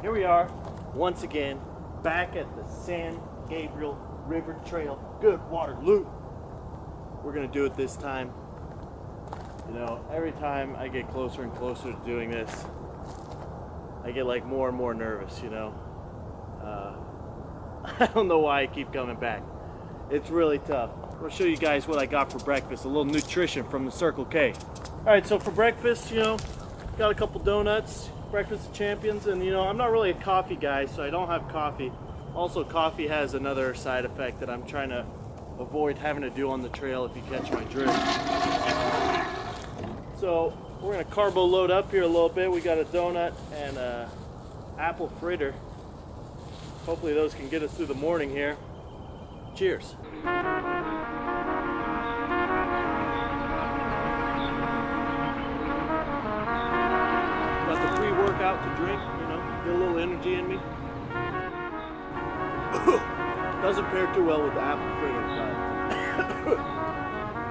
Here we are, once again, back at the San Gabriel River Trail, Goodwater Loop. We're gonna do it this time. You know, every time I get closer and closer to doing this, I get like more and more nervous, you know. I don't know why I keep coming back. It's really tough. I'll show you guys what I got for breakfast, a little nutrition from the Circle K. All right, so for breakfast, you know, got a couple donuts, breakfast of champions, and you know, I'm not really a coffee guy, so I don't have coffee. Also, coffee has another side effect that I'm trying to avoid having to do on the trail, if you catch my drift. So we're gonna carbo load up here a little bit. We got a donut and a apple fritter. Hopefully those can get us through the morning here. Cheers. Got the pre-workout to drink, you know, get a little energy in me. Doesn't pair too well with the apple fritter, but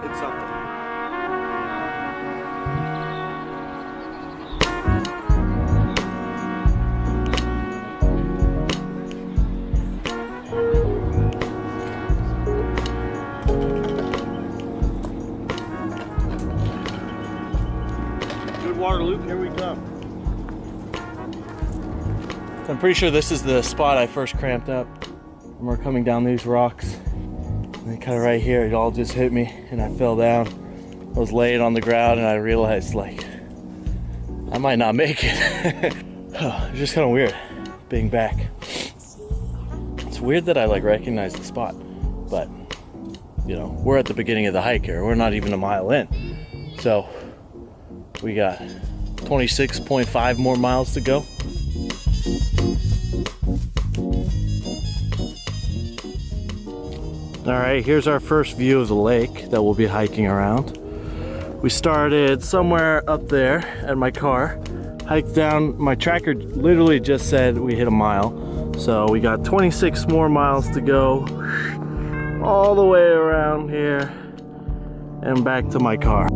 it's something. Goodwater Loop, here we come. So I'm pretty sure this is the spot I first cramped up. And we're coming down these rocks. And then kind of right here, it all just hit me and I fell down. I was laying on the ground and I realized like, I might not make it. It's just kind of weird being back. It's weird that I like recognize the spot, but you know, we're at the beginning of the hike here. We're not even a mile in. So we got 26.5 more miles to go. All right, here's our first view of the lake that we'll be hiking around. We started somewhere up there at my car, hiked down. My tracker literally just said we hit a mile. So we got 26 more miles to go, all the way around here and back to my car.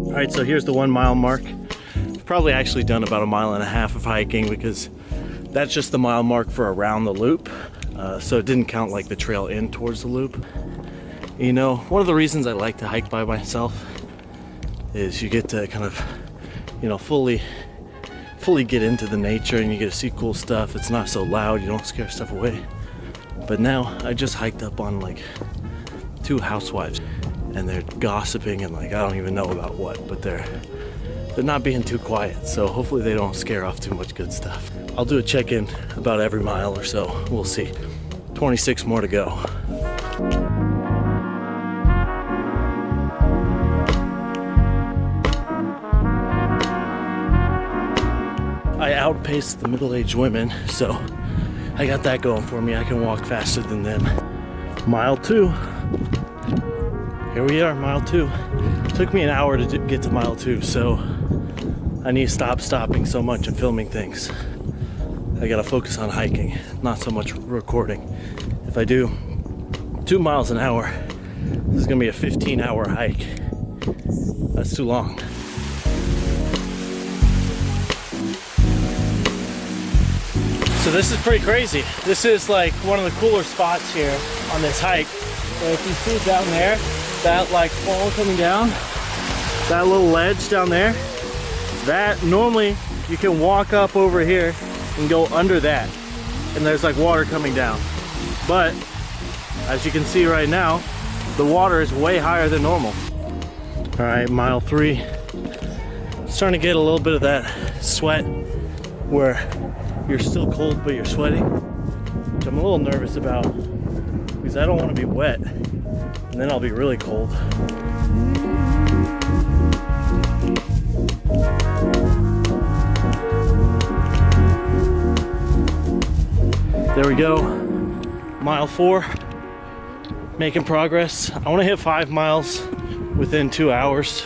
All right, so here's the 1 mile mark. I've probably actually done about a mile and a half of hiking because that's just the mile mark for around the loop. So it didn't count like the trail in towards the loop. You know, one of the reasons I like to hike by myself is you get to kind of, you know, fully get into the nature and you get to see cool stuff. It's not so loud, you don't scare stuff away. But now I just hiked up on like 2 housewives and they're gossiping and like I don't even know about what, but they're not being too quiet, so hopefully they don't scare off too much good stuff. I'll do a check-in about every mile or so. We'll see. 26 more to go. I outpaced the middle-aged women, so I got that going for me. I can walk faster than them. Mile 2. Here we are, mile 2. Took me an hour to get to mile 2, so I need to stop stopping so much and filming things. I gotta focus on hiking, not so much recording. If I do 2 miles an hour, this is gonna be a 15-hour hike. That's too long. So this is pretty crazy. This is like one of the cooler spots here on this hike. So if you see down there, that like fall coming down, that little ledge down there, that normally you can walk up over here and go under that and there's like water coming down, but as you can see right now, the water is way higher than normal. All right, mile 3, starting to get a little bit of that sweat where you're still cold but you're sweating, which I'm a little nervous about because I don't want to be wet and then I'll be really cold. There we go, mile 4, making progress. I want to hit 5 miles within 2 hours.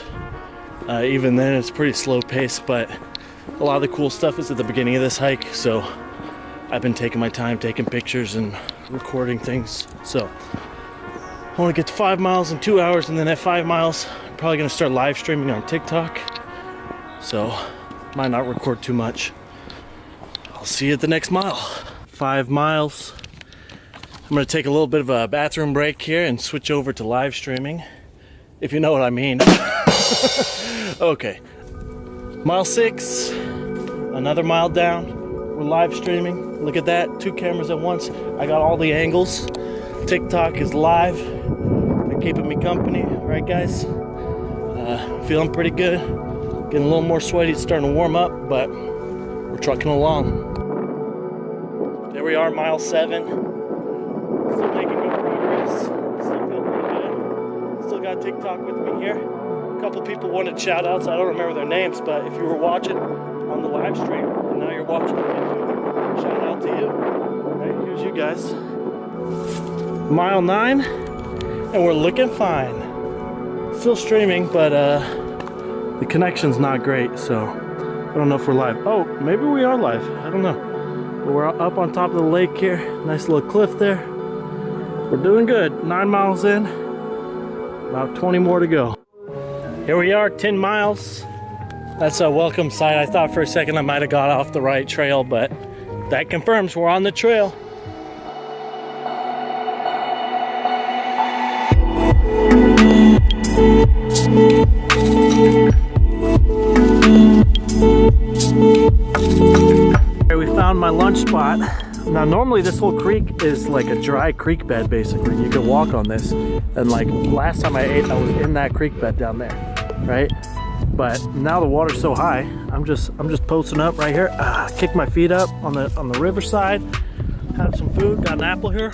Even then it's pretty slow pace, but a lot of the cool stuff is at the beginning of this hike, so I've been taking my time taking pictures and recording things. So I want to get to 5 miles in 2 hours, and then at 5 miles I'm probably going to start live streaming on TikTok, so might not record too much. I'll see you at the next mile. 5 miles. I'm going to take a little bit of a bathroom break here and switch over to live streaming, if you know what I mean. Okay, mile 6, another mile down. We're live streaming. Look at that, 2 cameras at once. I got all the angles. TikTok is live. They're keeping me company, right guys? Feeling pretty good. Getting a little more sweaty, it's starting to warm up, but we're trucking along. There we are, mile 7. Still making good progress. Still feel pretty good. Still got TikTok with me here. A couple people wanted shout outs. I don't remember their names, but if you were watching on the live stream and now you're watching the video, shout out to you. Right, here's you guys. Mile 9, and we're looking fine. Still streaming, but the connection's not great, so I don't know if we're live. Oh, maybe we are live. I don't know. But we're up on top of the lake here. Nice little cliff there. We're doing good. 9 miles in. About 20 more to go. Here we are, 10 miles. That's a welcome sight. I thought for a second I might have got off the right trail, but that confirms we're on the trail. We found my lunch spot. Now normally this whole creek is like a dry creek bed basically. You could walk on this, and like last time I ate I was in that creek bed down there, right? But now the water's so high, I'm just posting up right here. Kick my feet up on the riverside, have some food, got an apple here.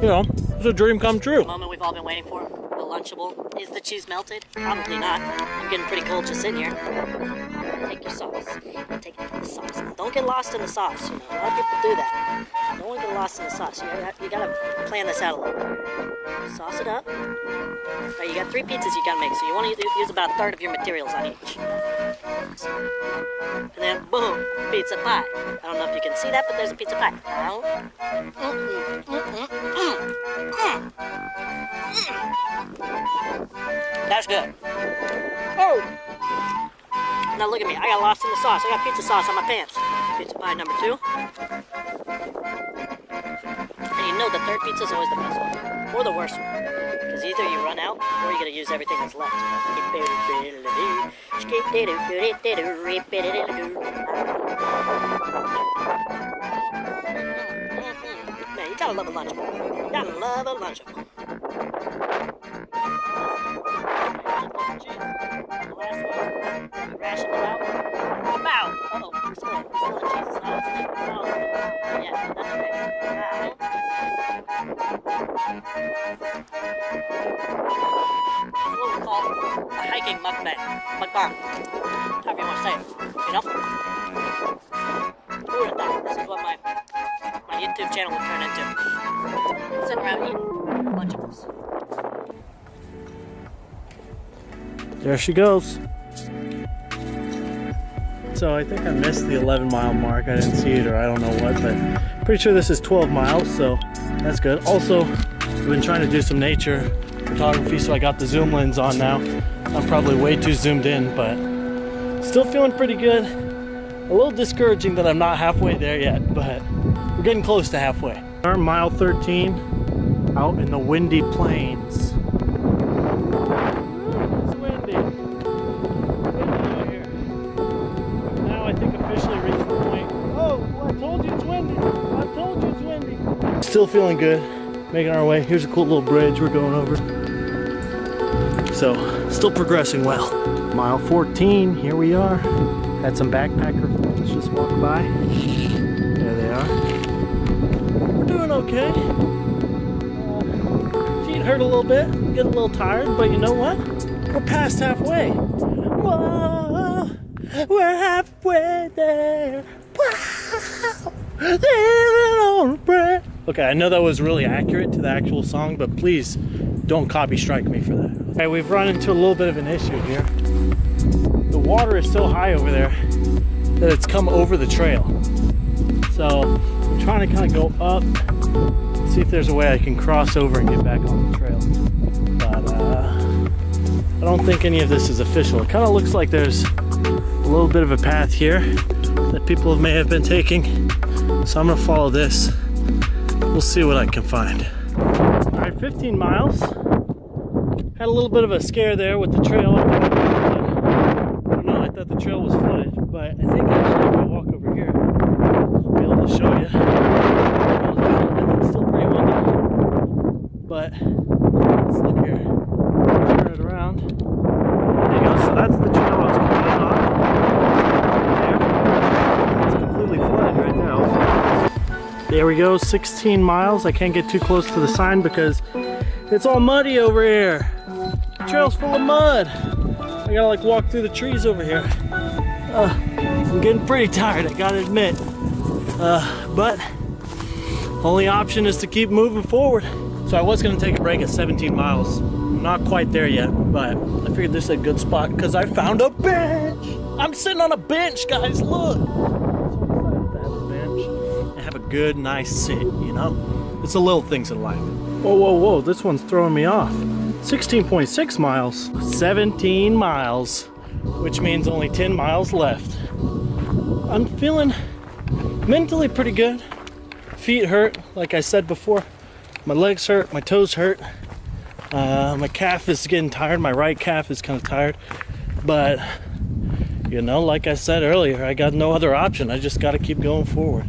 You know, it's a dream come true. The moment we've all been waiting for, the Lunchable. Is the cheese melted? Probably not. I'm getting pretty cold just sitting here. Take your sauce. Take the sauce. Now, don't get lost in the sauce. You know, a lot of people do that. Don't want to get lost in the sauce. You gotta plan this out a little bit. Sauce it up. Right, you got 3 pizzas you gotta make, so you want to use about 1/3 of your materials on each. And then, boom, pizza pie. I don't know if you can see that, but there's a pizza pie. That's good. Oh! Now look at me, I got lost in the sauce. I got pizza sauce on my pants. Pizza pie number 2. And you know the 3rd pizza is always the best one. Or the worst one. Because either you run out, or you're going to use everything that's left. Man, you gotta love a Lunchable. You gotta love a Lunchable. Ration it out. Bow! Uh-oh, we're spilling cheese. Yeah, that's okay. It's what we call a hiking mukbang. Mukbang. However you want to say it. You know? Who would have thought? This is what my YouTube channel would turn into. Sitting around eating Lunchables. There she goes. So I think I missed the 11-mile mark. I didn't see it, or I don't know what, but pretty sure this is 12 miles, so that's good. Also, I've been trying to do some nature photography, so I got the zoom lens on now. I'm probably way too zoomed in, but still feeling pretty good. A little discouraging that I'm not halfway there yet, but we're getting close to halfway. Our mile 13 out in the windy plains. It's windy. Windy out here. Now I think officially reached the point. Oh, I told you it's windy. I told you it's windy. Still feeling good. Making our way. Here's a cool little bridge we're going over. So, still progressing well. Mile 14, here we are. Had some backpacker folks just walk by. There they are. We're doing okay. Feet hurt a little bit, get a little tired, but you know what? We're past halfway. Whoa, we're halfway there. Wow, living on a prayer. Okay, I know that was really accurate to the actual song, but please don't copy strike me for that. Okay, we've run into a little bit of an issue here. The water is so high over there that it's come over the trail. So I'm trying to kind of go up, see if there's a way I can cross over and get back on the trail. But I don't think any of this is official. It kind of looks like there's a little bit of a path here that people may have been taking. So I'm gonna follow this. We'll see what I can find. All right, 15 miles. Had a little bit of a scare there with the trail. I don't know, I thought the trail was flooded, but I think actually if I walk over here, I'll be able to show you. It's still pretty windy, but let's look here. Turn it around. There you go. So that's the trail I was coming in on. There. It's completely flooded right now. There we go, 16 miles. I can't get too close to the sign because it's all muddy over here. The trail's full of mud. I gotta like walk through the trees over here. I'm getting pretty tired, I gotta admit. But only option is to keep moving forward. So I was gonna take a break at 17 miles. I'm not quite there yet, but I figured this is a good spot because I found a bench. I'm sitting on a bench, guys, look. Good, nice sit, you know? It's the little things in life. Whoa, whoa, whoa, this one's throwing me off. 16.6 miles, 17 miles, which means only 10 miles left. I'm feeling mentally pretty good. Feet hurt, like I said before. My legs hurt, my toes hurt. My calf is getting tired, my right calf is kind of tired. But, you know, like I said earlier, I got no other option. I just gotta keep going forward.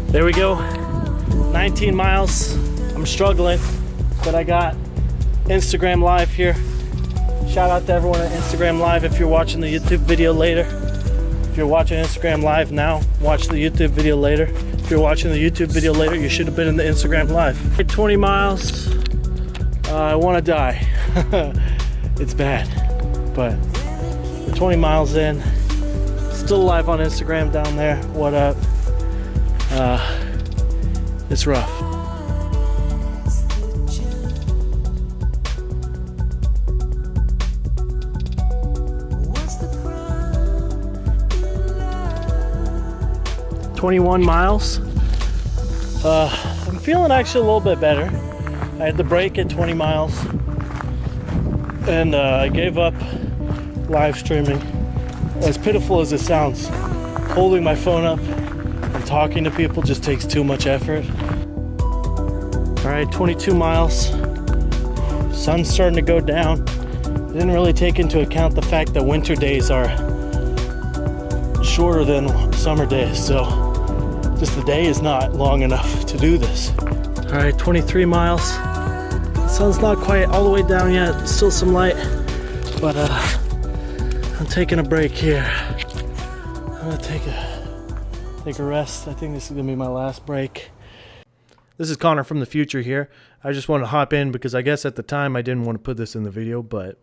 There we go, 19 miles. I'm struggling, but I got Instagram Live here. Shout out to everyone at Instagram Live if you're watching the YouTube video later. If you're watching Instagram Live now, watch the YouTube video later. If you're watching the YouTube video later, you should have been in the Instagram Live. 20 miles, I wanna die. It's bad, but we're 20 miles in. Still live on Instagram down there, what up? It's rough. "21 miles. I'm feeling actually a little bit better. I had the break at 20 miles, and I gave up live streaming. As pitiful as it sounds, holding my phone up and talking to people just takes too much effort. All right, 22 miles. Sun's starting to go down. I didn't really take into account the fact that winter days are shorter than summer days, so just the day is not long enough to do this. All right, 23 miles. The sun's not quite all the way down yet, still some light, but I'm taking a break here. I'm gonna take a rest. I think this is gonna be my last break. This is Connor from the future here. I just want to hop in because I guess at the time I didn't want to put this in the video, but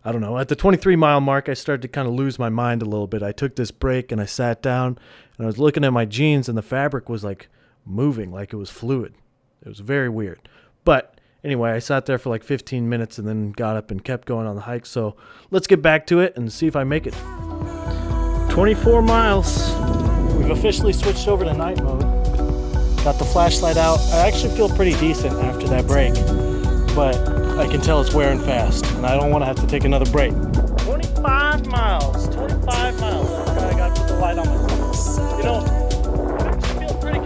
I don't know. At the 23 mile mark, I started to kind of lose my mind a little bit. I took this break and I sat down and I was looking at my jeans and the fabric was like moving, like it was fluid. It was very weird. But anyway, I sat there for like 15 minutes and then got up and kept going on the hike. So let's get back to it and see if I make it. 24 miles. We've officially switched over to night mode. Got the flashlight out. I actually feel pretty decent after that break, but I can tell it's wearing fast and I don't want to have to take another break. 25 miles. 25 miles. I got to put the light on myself. You know, I actually feel pretty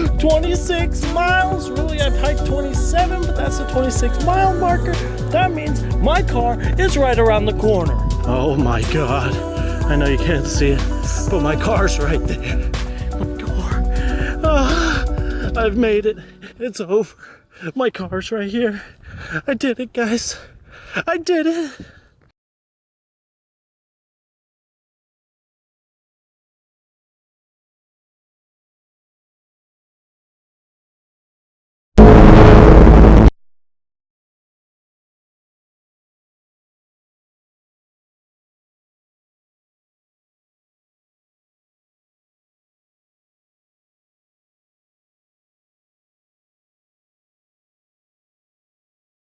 good. 26 miles. Really, I've hiked 27, but that's a 26 mile marker. That means my car is right around the corner. Oh my God. I know you can't see it, but my car's right there. My car. I've made it. It's over. My car's right here. I did it, guys. I did it.